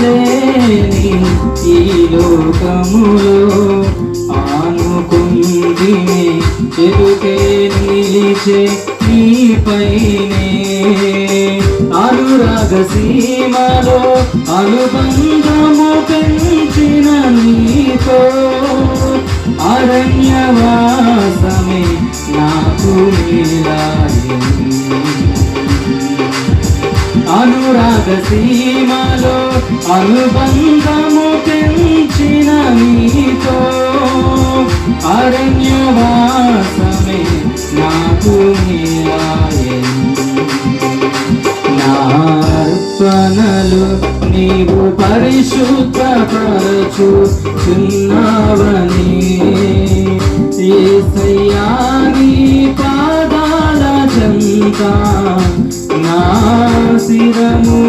లేని ఈ లోకములో ఆనుకుంది ఎదుటే నిలిచే నీపైనే అనురాగ సీమలో అనుబంధము పెంచిన నీతో అరణ్యవాసమే నాకు అనురాగ సీమలో అనుబంధము పెంచిన నీతో అరణ్యవాసమే నాకు నార్పణలు నీవు పరిశుద్ధపరచుచున్నావని యేసయ్యా నీ పాదాల చెంత నా శిరము